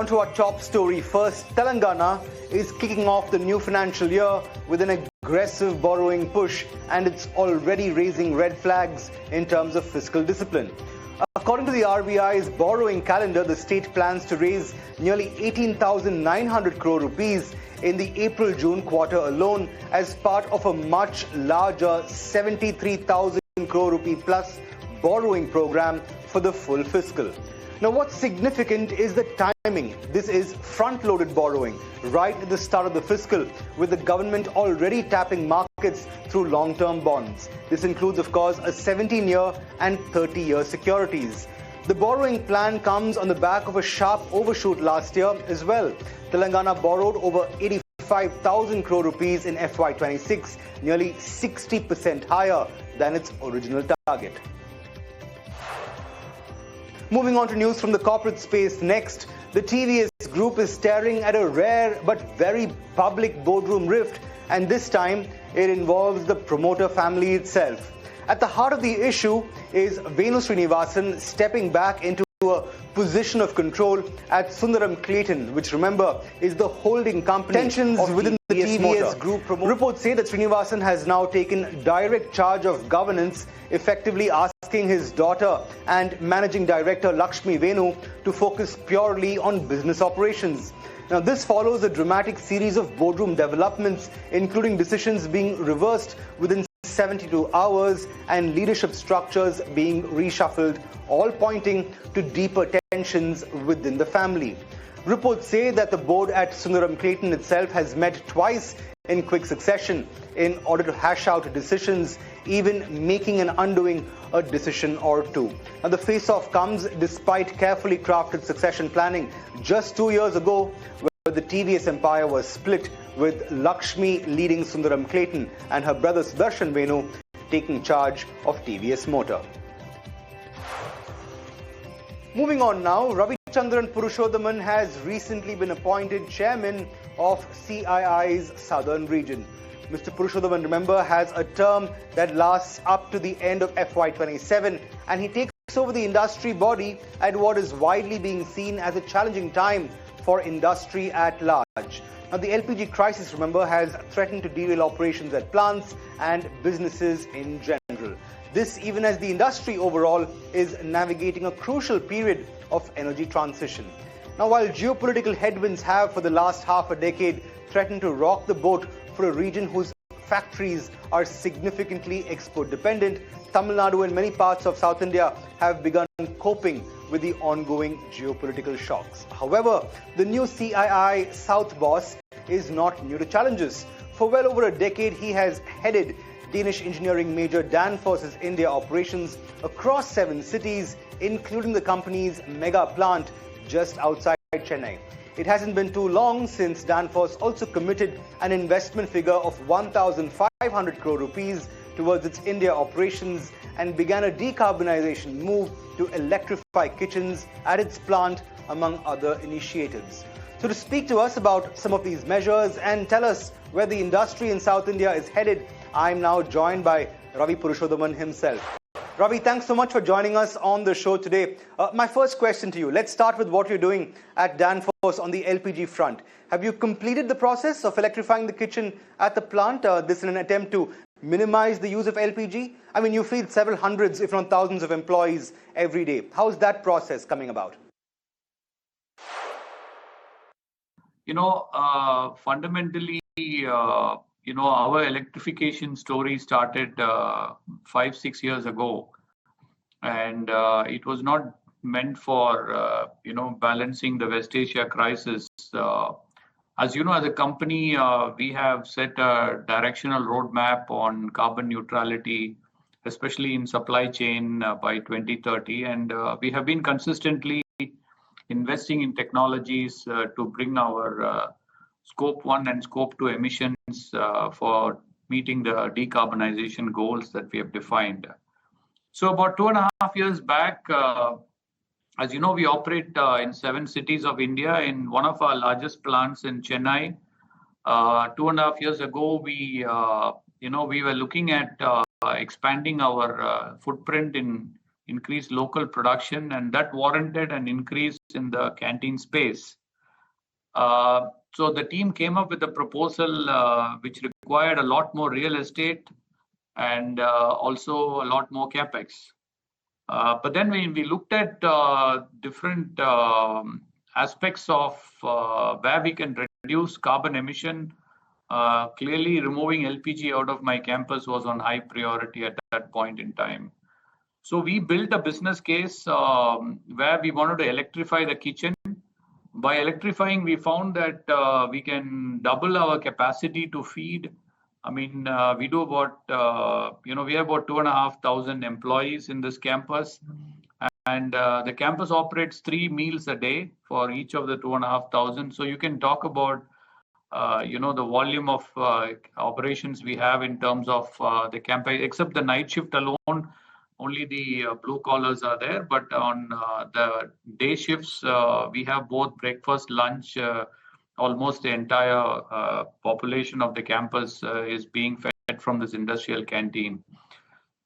to our top story. First, Telangana is kicking off the new financial year with an aggressive borrowing push, and it's already raising red flags in terms of fiscal discipline. According to the RBI's borrowing calendar, the state plans to raise nearly 18,900 crore rupees in the April-June quarter alone as part of a much larger 73,000 crore rupee plus borrowing program for the full fiscal. Now, what's significant is the timing. This is front-loaded borrowing right at the start of the fiscal, with the government already tapping markets through long-term bonds. This includes, of course, a 17-year and 30-year securities. The borrowing plan comes on the back of a sharp overshoot last year as well. Telangana borrowed over 85,000 crore rupees in FY26, nearly 60% higher than its original target. Moving on to news from the corporate space next, the TVS Group is staring at a rare but very public boardroom rift, and this time it involves the promoter family itself. At the heart of the issue is Venu Srinivasan stepping back into a position of control at Sundaram Clayton, which, remember, is the holding company. Tensions within the TVS Group. Reports say that Srinivasan has now taken direct charge of governance, effectively asking his daughter and managing director Lakshmi Venu to focus purely on business operations. Now, this follows a dramatic series of boardroom developments, including decisions being reversed within 72 hours and leadership structures being reshuffled, all pointing to deeper tensions within the family. Reports say that the board at Sundaram Clayton itself has met twice in quick succession in order to hash out decisions, even making and undoing a decision or two. Now, the face-off comes despite carefully crafted succession planning just 2 years ago, where the TVS empire was split, with Lakshmi leading Sundaram Clayton and her brother Sudarshan Venu taking charge of TVS Motor. Moving on now, Ravichandran Purushothaman has recently been appointed chairman of CII's southern region. Mr. Purushothaman, remember, has a term that lasts up to the end of FY27, and he takes over the industry body at what is widely being seen as a challenging time for industry at large. Now, the LPG crisis, remember, has threatened to derail operations at plants and businesses in general. This even as the industry overall is navigating a crucial period of energy transition. Now, while geopolitical headwinds have for the last half a decade threatened to rock the boat for a region whose factories are significantly export dependent, Tamil Nadu and many parts of South India have begun coping with the ongoing geopolitical shocks. However, the new CII South boss is not new to challenges. For well over a decade, he has headed Danish engineering major Danfoss India operations across 7 cities, including the company's mega plant just outside Chennai. It hasn't been too long since Danfoss also committed an investment figure of 1,500 crore rupees towards its India operations and began a decarbonization move to electrify kitchens at its plant, among other initiatives. So to speak to us about some of these measures and tell us where the industry in South India is headed, I'm now joined by Ravi Purushothaman himself. Ravi, thanks so much for joining us on the show today. My first question to you, let's start with what you're doing at Danfoss on the LPG front. Have you completed the process of electrifying the kitchen at the plant? This in an attempt to minimize the use of LPG? I mean, you feed several hundreds, if not thousands of employees every day. How's that process coming about? Fundamentally, our electrification story started 5-6 years ago, and it was not meant for balancing the West Asia crisis. As you know, as a company, we have set a directional roadmap on carbon neutrality, especially in supply chain by 2030, and we have been consistently investing in technologies to bring our Scope 1 and Scope 2 emissions for meeting the decarbonization goals that we have defined. So about 2.5 years back, as you know, we operate in 7 cities of India. In one of our largest plants in Chennai, 2.5 years ago, we were looking at expanding our footprint in increased local production, and that warranted an increase in the canteen space. So the team came up with a proposal which required a lot more real estate and also a lot more capex. But then when we looked at different aspects of where we can reduce carbon emission, clearly removing LPG out of my campus was on high priority at that point in time. So we built a business case where we wanted to electrify the kitchen. By electrifying, we found that we can double our capacity to feed. I mean, we do about, we have about 2,500 employees in this campus. And the campus operates 3 meals a day for each of the 2,500. So you can talk about, the volume of operations we have in terms of the campus, except the night shift alone. Only the blue collars are there, but on the day shifts, we have both breakfast, lunch. Almost the entire population of the campus is being fed from this industrial canteen.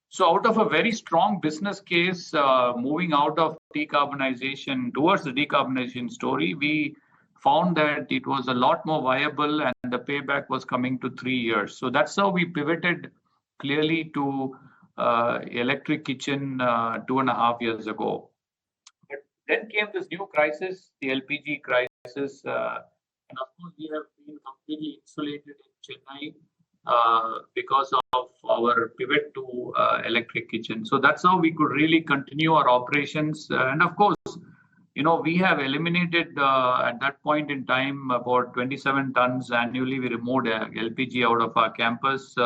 So out of a very strong business case, moving out of decarbonization towards the decarbonization story, we found that it was a lot more viable and the payback was coming to 3 years. So that's how we pivoted clearly to electric kitchen 2.5 years ago. But then came this new crisis, the LPG crisis, and of course we have been completely insulated in Chennai because of our pivot to electric kitchen. So that's how we could really continue our operations. And of course, we have eliminated at that point in time about 27 tons annually. We removed LPG out of our campus.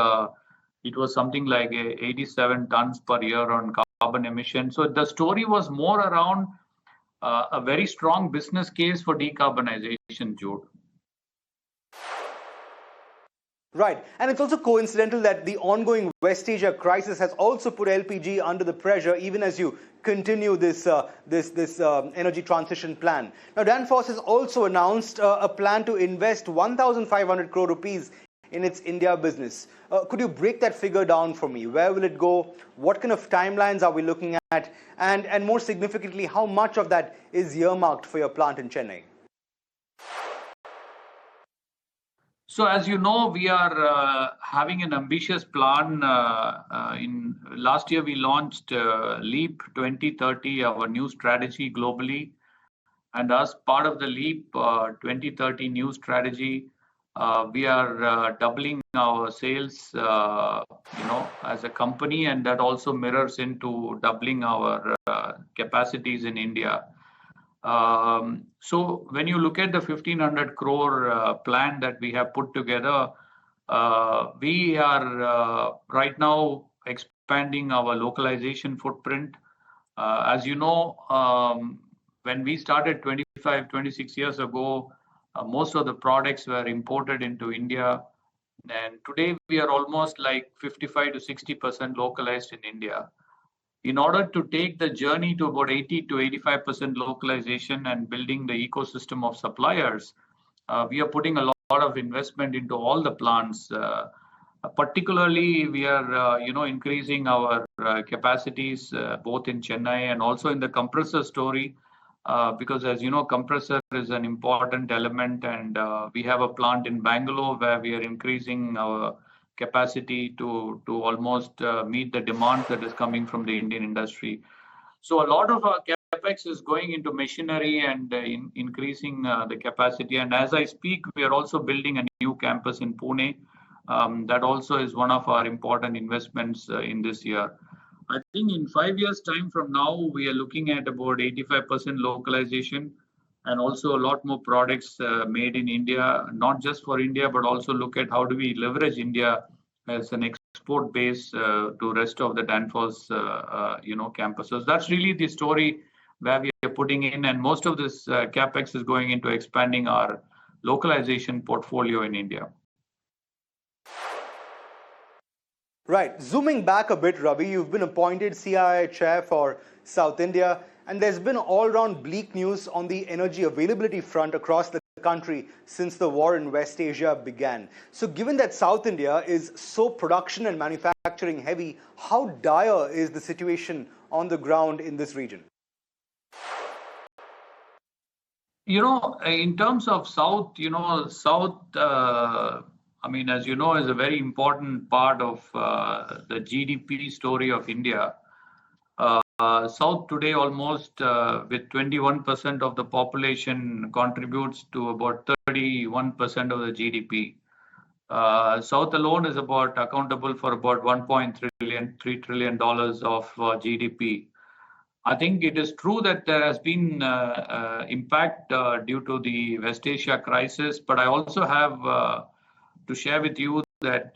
It was something like 87 tons per year on carbon emission. So the story was more around a very strong business case for decarbonization, Jude. Right. And it's also coincidental that the ongoing West Asia crisis has also put LPG under the pressure, even as you continue this energy transition plan. Now, Danfoss has also announced a plan to invest 1,500 crore rupees in its India business. Could you break that figure down for me? Where will it go? What kind of timelines are we looking at? And more significantly, how much of that is earmarked for your plant in Chennai? So as you know, we are having an ambitious plan. In last year, we launched LEAP 2030, our new strategy globally. And as part of the LEAP 2030 new strategy, we are doubling our sales, as a company, and that also mirrors into doubling our capacities in India. So when you look at the 1,500 crore plan that we have put together, we are right now expanding our localization footprint. As you know, when we started 25, 26 years ago, most of the products were imported into India. And today we are almost like 55 to 60% localized in India. In order to take the journey to about 80 to 85% localization and building the ecosystem of suppliers, we are putting a lot of investment into all the plants. Particularly, we are, increasing our capacities both in Chennai and also in the compressor story. Because as you know, compressor is an important element, and we have a plant in Bangalore where we are increasing our capacity to almost meet the demand that is coming from the Indian industry. So a lot of our capex is going into machinery and increasing the capacity. And as I speak, we are also building a new campus in Pune. That also is one of our important investments in this year. I think in 5 years' time from now, we are looking at about 85% localization and also a lot more products made in India, not just for India, but also look at how do we leverage India as an export base to rest of the Danfoss, campuses. That's really the story where we are putting in, and most of this capex is going into expanding our localization portfolio in India. Right. Zooming back a bit, Ravi, you've been appointed CII chair for South India, and there's been all-round bleak news on the energy availability front across the country since the war in West Asia began. So given that South India is so production and manufacturing heavy, how dire is the situation on the ground in this region? In terms of South, South, as you know, is a very important part of the GDP story of India. South today almost with 21% of the population contributes to about 31% of the GDP. South alone is accountable for about $1.3 trillion of GDP. I think it is true that there has been impact due to the West Asia crisis, but I also have to share with you that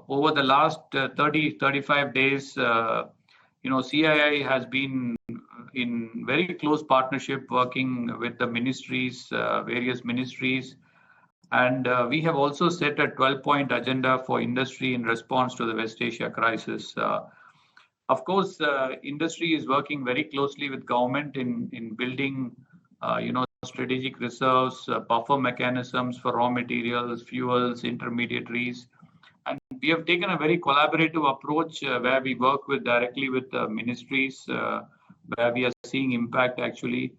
over the last 35 days, CII has been in very close partnership working with the ministries, various ministries, and we have also set a 12-point agenda for industry in response to the West Asia crisis. Of course, industry is working very closely with government in building, strategic reserves, buffer mechanisms for raw materials, fuels, intermediaries. And we have taken a very collaborative approach where we work directly with the ministries, where we are seeing impact actually.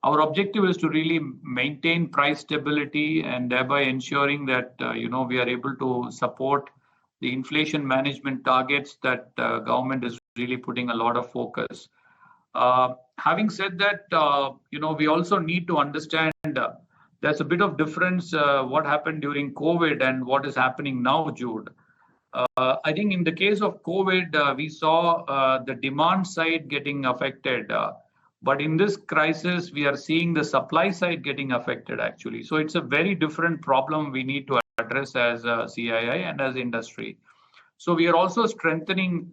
Our objective is to really maintain price stability and thereby ensuring that, we are able to support the inflation management targets that government is really putting a lot of focus. Having said that, we also need to understand there's a bit of difference what happened during COVID and what is happening now, Jude. I think in the case of COVID, we saw the demand side getting affected. But in this crisis, we are seeing the supply side getting affected, actually. So it's a very different problem we need to address as CII and as industry. So we are also strengthening,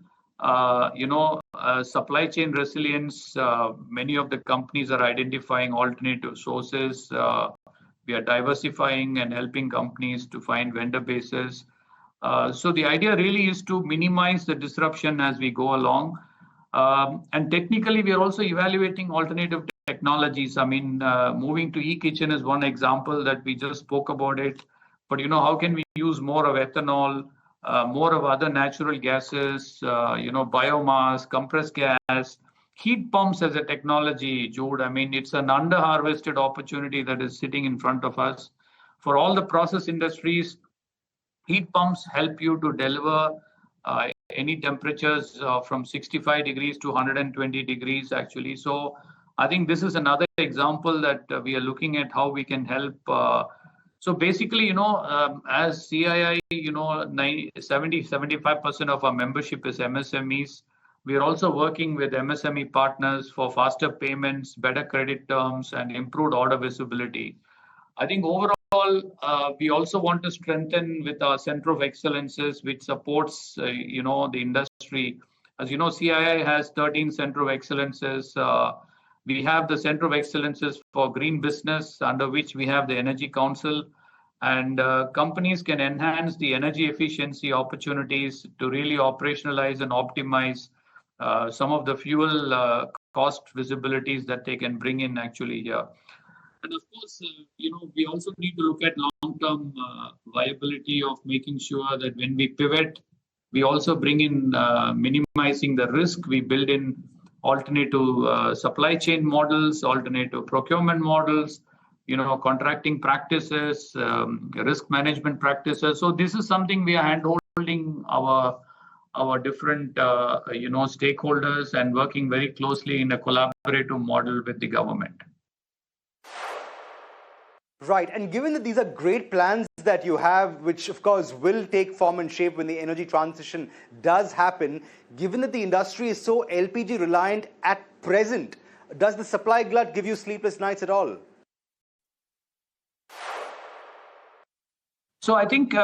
supply chain resilience. Many of the companies are identifying alternative sources. We are diversifying and helping companies to find vendor bases. So the idea really is to minimize the disruption as we go along. And technically, we are also evaluating alternative technologies. Moving to e-kitchen is one example that we just spoke about it. But, how can we use more of ethanol, more of other natural gases, biomass, compressed gas, heat pumps as a technology, Jude. It's an under-harvested opportunity that is sitting in front of us. For all the process industries, heat pumps help you to deliver any temperatures from 65 degrees to 120 degrees, actually. So I think this is another example that we are looking at how we can help. So basically, as CII, 75% of our membership is MSMEs. We are also working with MSME partners for faster payments, better credit terms, and improved order visibility. I think overall, we also want to strengthen with our Center of Excellences, which supports, the industry. As you know, CII has 13 Center of Excellences. We have the Center of Excellences for Green Business, under which we have the Energy Council. And companies can enhance the energy efficiency opportunities to really operationalize and optimize some of the fuel cost visibilities that they can bring in actually here. And of course, we also need to look at long-term viability of making sure that when we pivot, we also bring in minimizing the risk. We build in alternative supply chain models, alternative procurement models, contracting practices, risk management practices. So this is something we are hand-holding our different, stakeholders and working very closely in a collaborative model with the government. Right, and given that these are great plans that you have, which of course will take form and shape when the energy transition does happen, given that the industry is so LPG reliant at present, does the supply glut give you sleepless nights at all? So I think,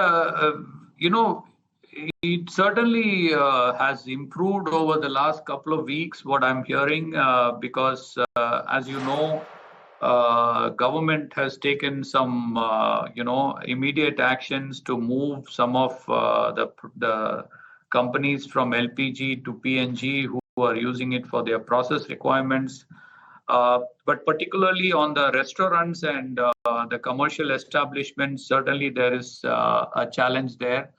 it certainly has improved over the last couple of weeks, what I'm hearing, because as you know, government has taken some, immediate actions to move some of the companies from LPG to PNG who are using it for their process requirements. But particularly on the restaurants and the commercial establishments, certainly there is a challenge there.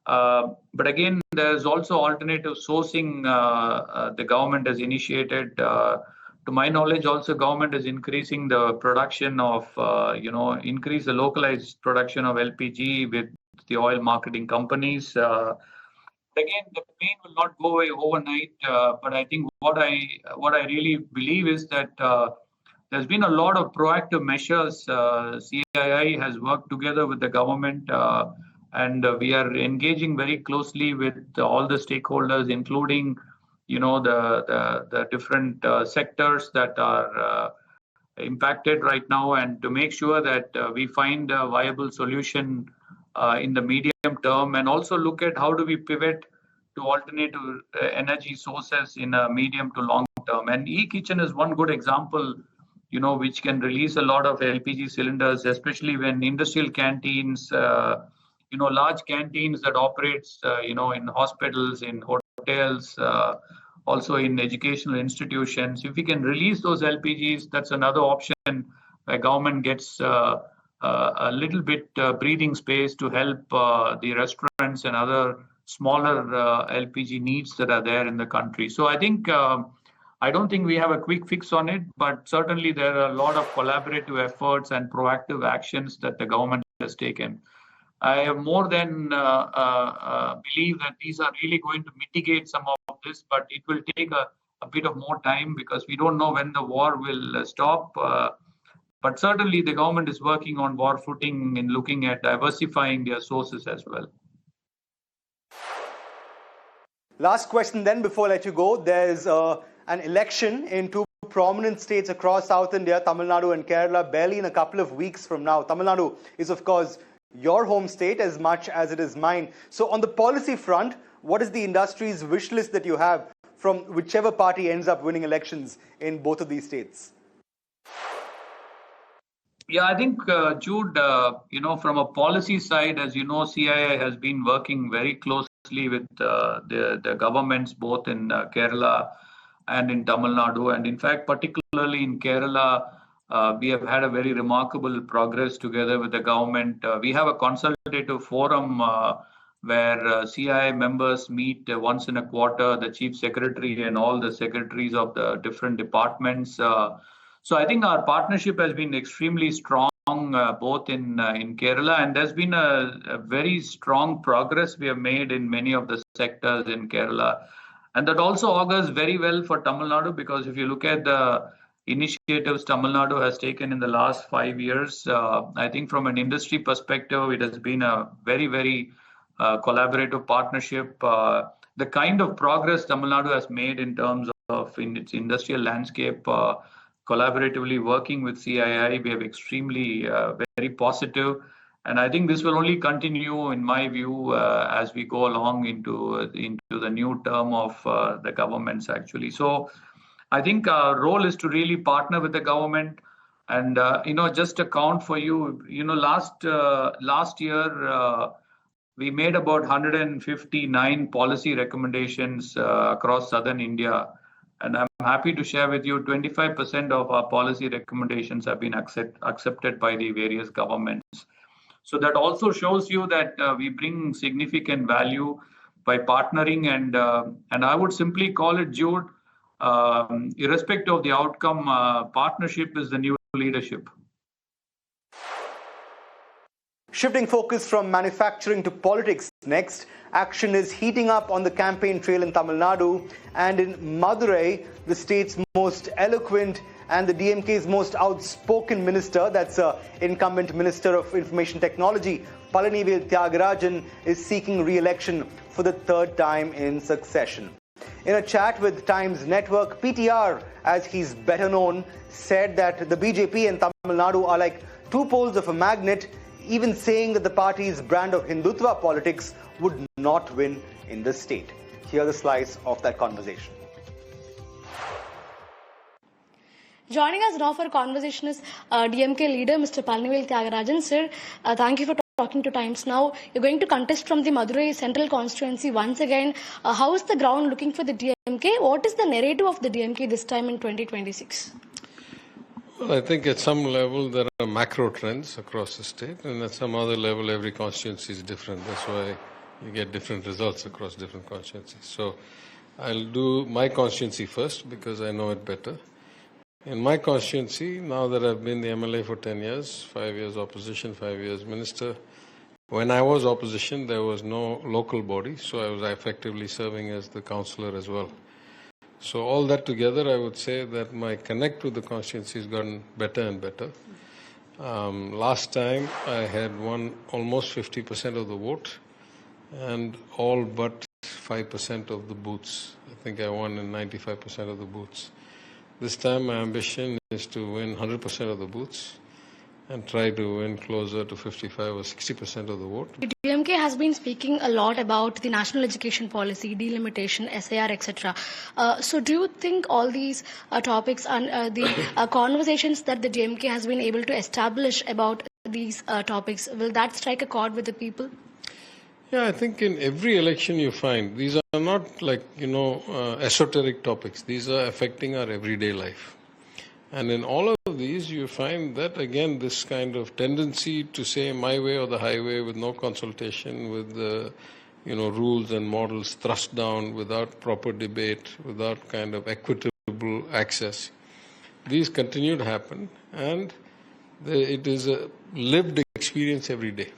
But again, there's also alternative sourcing the government has initiated To my knowledge, also government is increasing the production of, increase the localized production of LPG with the oil marketing companies. Again, the pain will not go away overnight, but I think what I really believe is that there's been a lot of proactive measures. CII has worked together with the government, and we are engaging very closely with all the stakeholders, including, the different sectors that are impacted right now, and to make sure that we find a viable solution in the medium term, and also look at how do we pivot to alternative energy sources in a medium to long term. And e-kitchen is one good example, which can release a lot of LPG cylinders, especially when industrial canteens, large canteens that operates, in hospitals, in hotels, also in educational institutions. If we can release those LPGs, that's another option where government gets a little bit breathing space to help the restaurants and other smaller LPG needs that are there in the country. So I think I don't think we have a quick fix on it, but certainly there are a lot of collaborative efforts and proactive actions that the government has taken. I have more than believe that these are really going to mitigate some of this, but it will take a bit of more time because we don't know when the war will stop. But certainly the government is working on war footing in looking at diversifying their sources as well. Last question then before I let you go. There's an election in two prominent states across South India, Tamil Nadu and Kerala, barely in a couple of weeks from now. Tamil Nadu is, of course, your home state as much as it is mine. So on the policy front, what is the industry's wish list that you have from whichever party ends up winning elections in both of these states? Yeah, I think, Jude, from a policy side, as you know, CII has been working very closely with the governments both in Kerala and in Tamil Nadu. And in fact, particularly in Kerala, we have had a very remarkable progress together with the government. We have a consultative forum where CII members meet once in a quarter, the chief secretary and all the secretaries of the different departments. So I think our partnership has been extremely strong, both in Kerala, and there's been a very strong progress we have made in many of the sectors in Kerala. And that also augurs very well for Tamil Nadu, because if you look at the initiatives Tamil Nadu has taken in the last 5 years, I think from an industry perspective, it has been a very, very collaborative partnership. The kind of progress Tamil Nadu has made in terms of in its industrial landscape, collaboratively working with CII, we have extremely very positive. And I think this will only continue, in my view, as we go along into the new term of the governments, actually. So I think our role is to really partner with the government. And, just to count for you, last year, we made about 159 policy recommendations across southern India. And I'm happy to share with you 25% of our policy recommendations have been accepted by the various governments. So that also shows you that we bring significant value by partnering, and I would simply call it, Jude, irrespective of the outcome, partnership is the new leadership. Shifting focus from manufacturing to politics next, action is heating up on the campaign trail in Tamil Nadu and in Madurai, the state's most eloquent and the DMK's most outspoken minister, that's incumbent Minister of Information Technology, Palanivel Thiagarajan, is seeking re-election for the third time in succession. In a chat with Times Network, PTR, as he's better known, said that the BJP and Tamil Nadu are like two poles of a magnet, even saying that the party's brand of Hindutva politics would not win in the state. Here's a slice of that conversation. Joining us now for a conversation is DMK leader Mr. Palanivel Thiagarajan. Sir, thank you for talking to Times Now. You're going to contest from the Madurai Central constituency once again. How is the ground looking for the DMK? What is the narrative of the DMK this time in 2026? Well, I think at some level there are macro trends across the state, and at some other level every constituency is different. That's why you get different results across different constituencies. So I'll do my constituency first because I know it better. In my constituency, now that I've been the MLA for 10 years, 5 years opposition, 5 years minister, when I was opposition, there was no local body, so I was effectively serving as the councillor as well. So all that together, I would say that my connect with the constituency has gotten better and better. Last time, I had won almost 50% of the vote and all but 5% of the booths. I think I won in 95% of the booths. This time, my ambition is to win 100% of the booths and try to win closer to 55 or 60% of the vote. The DMK has been speaking a lot about the national education policy, delimitation, SAR, etc. So do you think all these topics and the conversations that the DMK has been able to establish about these topics, will that strike a chord with the people? Yeah, I think in every election you find, these are not like, esoteric topics. These are affecting our everyday life. And in all of these, you find that, again, this kind of tendency to say my way or the highway with no consultation, with the, rules and models thrust down without proper debate, without kind of equitable access. These continue to happen, and it is a lived experience every day.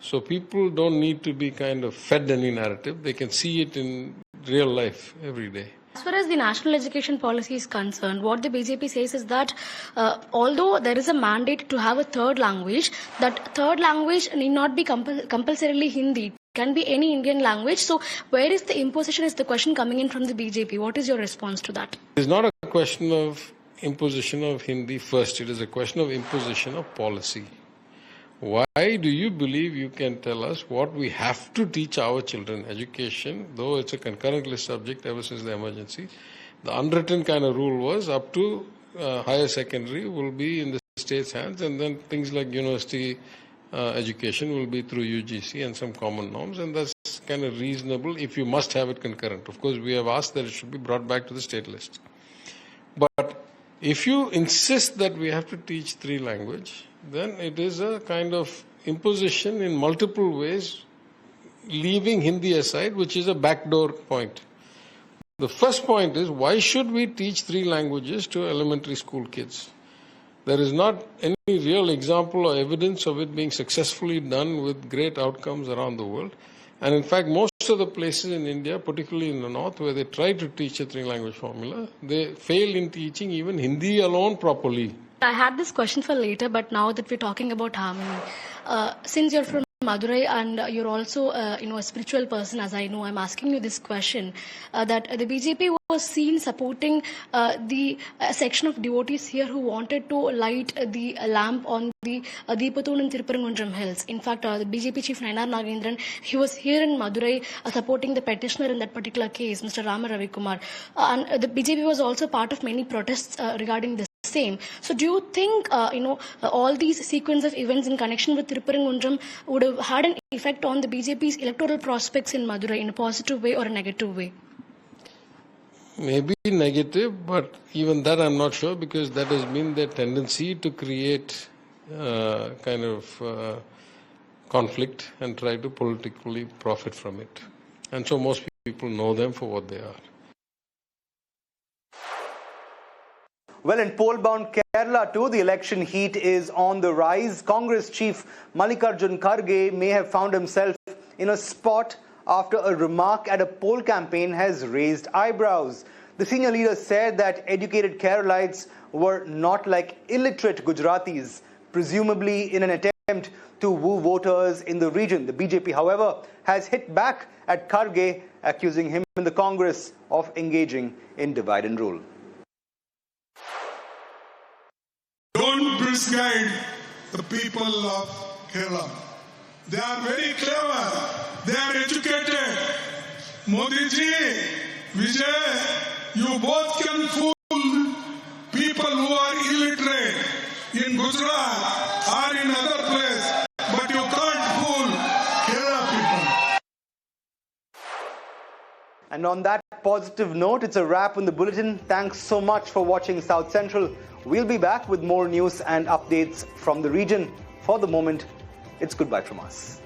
So people don't need to be kind of fed any narrative. They can see it in real life every day. As far as the national education policy is concerned, what the BJP says is that although there is a mandate to have a third language, that third language need not be compulsorily Hindi. It can be any Indian language. So where is the imposition is the question coming in from the BJP. What is your response to that? It is not a question of imposition of Hindi first. It is a question of imposition of policy. Why do you believe you can tell us what we have to teach our children? Education, though it's a concurrent list subject ever since the emergency, the unwritten kind of rule was up to higher secondary will be in the state's hands, and then things like university education will be through UGC and some common norms, and that's kind of reasonable if you must have it concurrent. Of course, we have asked that it should be brought back to the state list. But if you insist that we have to teach three language, then it is a kind of imposition in multiple ways, leaving Hindi aside, which is a backdoor point. The first point is, why should we teach three languages to elementary school kids? There is not any real example or evidence of it being successfully done with great outcomes around the world. And in fact, most of the places in India, particularly in the north, where they try to teach a three-language formula, they fail in teaching even Hindi alone properly. I had this question for later, but now that we're talking about harmony, since you're from Madurai and you're also, a spiritual person, as I know, I'm asking you this question, that the BJP was seen supporting the section of devotees here who wanted to light the lamp on the Deepathoon in Tirupparangunram Hills. In fact, the BJP chief Nayanar Nagendran, he was here in Madurai supporting the petitioner in that particular case, Mr. Rama Ravikumar. And the BJP was also part of many protests regarding this. Same. So do you think, all these sequence of events in connection with Tirupparangunram would have had an effect on the BJP's electoral prospects in Madurai in a positive way or a negative way? Maybe negative, but even that I'm not sure, because that has been their tendency to create kind of conflict and try to politically profit from it. And so most people know them for what they are. Well, in poll-bound Kerala too, the election heat is on the rise. Congress chief Mallikarjun Kharge may have found himself in a spot after a remark at a poll campaign has raised eyebrows. The senior leader said that educated Keralites were not like illiterate Gujaratis, presumably in an attempt to woo voters in the region. The BJP, however, has hit back at Kharge, accusing him and the Congress of engaging in divide and rule. Don't misguide the people of Kerala. They are very clever. They are educated. Modi ji, Vijay, you both can fool people who are illiterate in Gujarat or in other place, but you can't fool Kerala people. And on that positive note, it's a wrap on the bulletin. Thanks so much for watching South Central. We'll be back with more news and updates from the region. For the moment, it's goodbye from us.